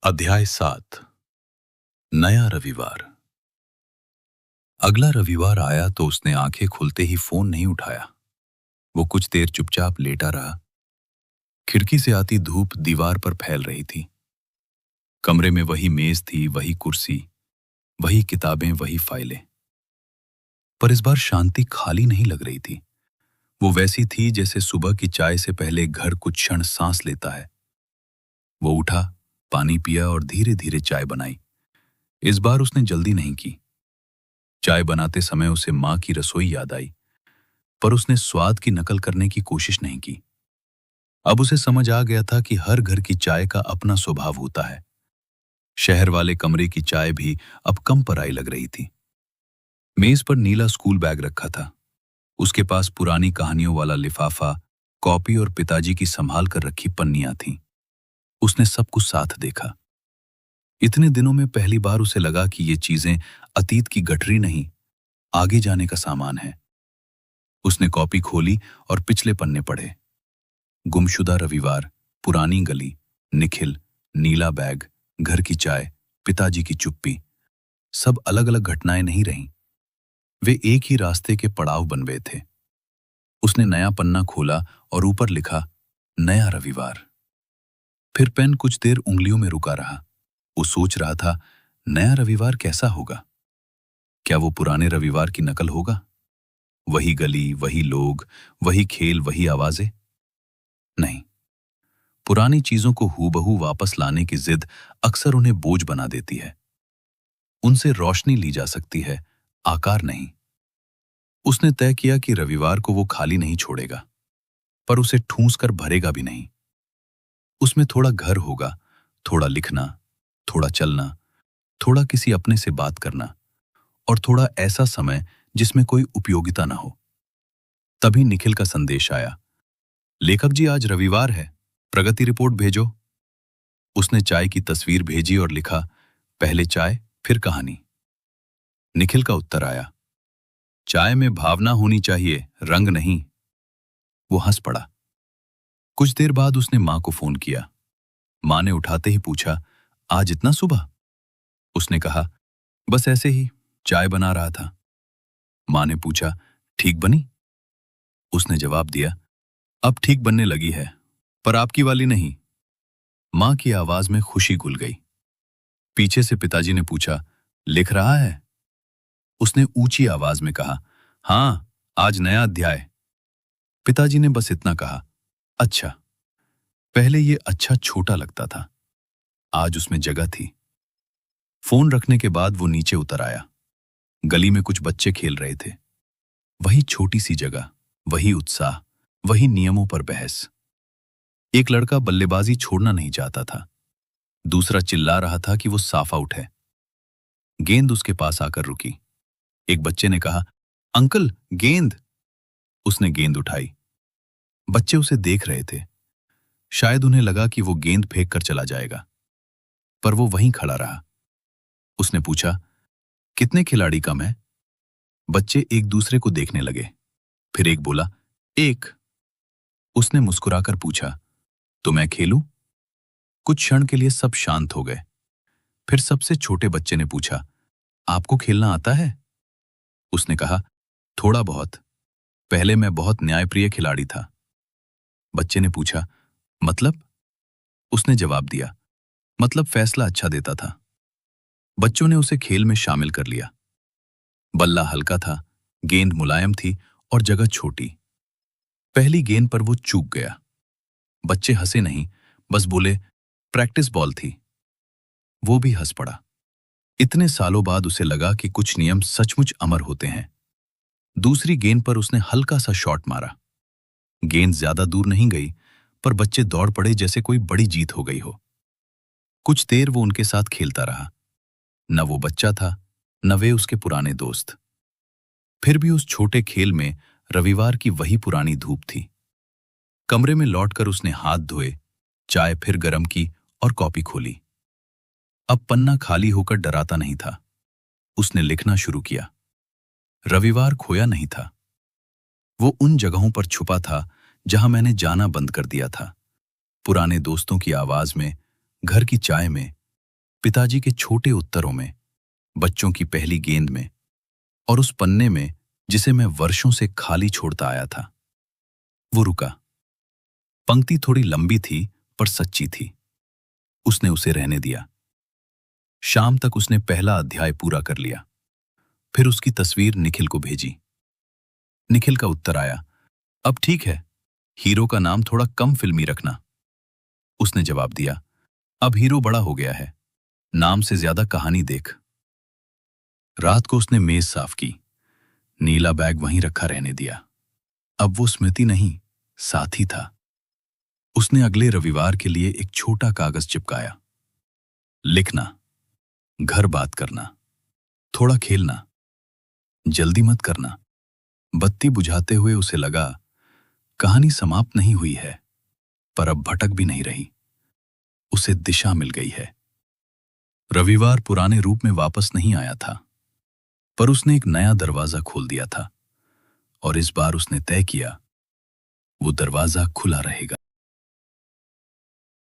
अध्याय 7। नया रविवार। अगला रविवार आया तो उसने आंखें खुलते ही फोन नहीं उठाया। वो कुछ देर चुपचाप लेटा रहा। खिड़की से आती धूप दीवार पर फैल रही थी। कमरे में वही मेज थी, वही कुर्सी, वही किताबें, वही फाइलें। पर इस बार शांति खाली नहीं लग रही थी। वो वैसी थी जैसे सुबह की चाय से पहले घर कुछ क्षण सांस लेता है। वो उठा, पानी पिया और धीरे धीरे चाय बनाई। इस बार उसने जल्दी नहीं की। चाय बनाते समय उसे मां की रसोई याद आई, पर उसने स्वाद की नकल करने की कोशिश नहीं की। अब उसे समझ आ गया था कि हर घर की चाय का अपना स्वभाव होता है। शहर वाले कमरे की चाय भी अब कम पराई लग रही थी। मेज पर नीला स्कूल बैग रखा था। उसके पास पुरानी कहानियों वाला लिफाफा, कॉपी और पिताजी की संभाल कर रखी पन्नियां थीं। उसने सब कुछ साथ देखा। इतने दिनों में पहली बार उसे लगा कि ये चीजें अतीत की गठरी नहीं, आगे जाने का सामान है। उसने कॉपी खोली और पिछले पन्ने पढ़े। गुमशुदा रविवार, पुरानी गली, निखिल, नीला बैग, घर की चाय, पिताजी की चुप्पी। सब अलग अलग घटनाएं नहीं रहीं। वे एक ही रास्ते के पड़ाव बन गए थे। उसने नया पन्ना खोला और ऊपर लिखा, नया रविवार। फिर पेन कुछ देर उंगलियों में रुका रहा। वो सोच रहा था, नया रविवार कैसा होगा? क्या वो पुराने रविवार की नकल होगा? वही गली, वही लोग, वही खेल, वही आवाजें? नहीं। पुरानी चीजों को हूबहू वापस लाने की जिद अक्सर उन्हें बोझ बना देती है। उनसे रोशनी ली जा सकती है, आकार नहीं। उसने तय किया कि रविवार को वो खाली नहीं छोड़ेगा, पर उसे ठूंस कर भरेगा भी नहीं। उसमें थोड़ा घर होगा, थोड़ा लिखना, थोड़ा चलना, थोड़ा किसी अपने से बात करना, और थोड़ा ऐसा समय जिसमें कोई उपयोगिता ना हो। तभी निखिल का संदेश आया, लेखक जी आज रविवार है, प्रगति रिपोर्ट भेजो। उसने चाय की तस्वीर भेजी और लिखा, पहले चाय फिर कहानी। निखिल का उत्तर आया, चाय में भावना होनी चाहिए, रंग नहीं। वो हंस पड़ा। कुछ देर बाद उसने मां को फोन किया। मां ने उठाते ही पूछा, आज इतना सुबह? उसने कहा, बस ऐसे ही, चाय बना रहा था। मां ने पूछा, ठीक बनी? उसने जवाब दिया, अब ठीक बनने लगी है, पर आपकी वाली नहीं। मां की आवाज में खुशी घुल गई। पीछे से पिताजी ने पूछा, लिख रहा है? उसने ऊंची आवाज में कहा, हां, आज नया अध्याय। पिताजी ने बस इतना कहा, अच्छा। पहले ये अच्छा छोटा लगता था, आज उसमें जगह थी। फोन रखने के बाद वो नीचे उतर आया। गली में कुछ बच्चे खेल रहे थे। वही छोटी सी जगह, वही उत्साह, वही नियमों पर बहस। एक लड़का बल्लेबाजी छोड़ना नहीं चाहता था। दूसरा चिल्ला रहा था कि वो साफ आउट है। गेंद उसके पास आकर रुकी। एक बच्चे ने कहा, अंकल गेंद। उसने गेंद उठाई। बच्चे उसे देख रहे थे। शायद उन्हें लगा कि वो गेंद फेंक कर चला जाएगा, पर वो वहीं खड़ा रहा। उसने पूछा, कितने खिलाड़ी कम है? बच्चे एक दूसरे को देखने लगे। फिर एक बोला, एक। उसने मुस्कुराकर पूछा, तो मैं खेलूं? कुछ क्षण के लिए सब शांत हो गए। फिर सबसे छोटे बच्चे ने पूछा, आपको खेलना आता है? उसने कहा, थोड़ा बहुत। पहले मैं बहुत न्यायप्रिय खिलाड़ी था। बच्चे ने पूछा, मतलब? उसने जवाब दिया, मतलब फैसला अच्छा देता था। बच्चों ने उसे खेल में शामिल कर लिया। बल्ला हल्का था, गेंद मुलायम थी और जगह छोटी। पहली गेंद पर वो चूक गया। बच्चे हंसे नहीं, बस बोले, प्रैक्टिस बॉल थी। वो भी हंस पड़ा। इतने सालों बाद उसे लगा कि कुछ नियम सचमुच अमर होते हैं। दूसरी गेंद पर उसने हल्का सा शॉट मारा। गेंद ज्यादा दूर नहीं गई, पर बच्चे दौड़ पड़े जैसे कोई बड़ी जीत हो गई हो। कुछ देर वो उनके साथ खेलता रहा। न वो बच्चा था, न वे उसके पुराने दोस्त। फिर भी उस छोटे खेल में रविवार की वही पुरानी धूप थी। कमरे में लौटकर उसने हाथ धोए, चाय फिर गर्म की और कॉपी खोली। अब पन्ना खाली होकर डराता नहीं था। उसने लिखना शुरू किया। रविवार खोया नहीं था। वो उन जगहों पर छुपा था जहां मैंने जाना बंद कर दिया था। पुराने दोस्तों की आवाज में, घर की चाय में, पिताजी के छोटे उत्तरों में, बच्चों की पहली गेंद में और उस पन्ने में जिसे मैं वर्षों से खाली छोड़ता आया था। वो रुका। पंक्ति थोड़ी लंबी थी पर सच्ची थी। उसने उसे रहने दिया। शाम तक उसने पहला अध्याय पूरा कर लिया। फिर उसकी तस्वीर निखिल को भेजी। निखिल का उत्तर आया, अब ठीक है, हीरो का नाम थोड़ा कम फिल्मी रखना। उसने जवाब दिया, अब हीरो बड़ा हो गया है, नाम से ज्यादा कहानी देख। रात को उसने मेज साफ की, नीला बैग वहीं रखा रहने दिया। अब वो स्मृति नहीं, साथी था। उसने अगले रविवार के लिए एक छोटा कागज चिपकाया। लिखना, घर बात करना, थोड़ा खेलना, जल्दी मत करना। बत्ती बुझाते हुए उसे लगा, कहानी समाप्त नहीं हुई है, पर अब भटक भी नहीं रही। उसे दिशा मिल गई है। रविवार पुराने रूप में वापस नहीं आया था, पर उसने एक नया दरवाजा खोल दिया था, और इस बार उसने तय किया, वो दरवाजा खुला रहेगा।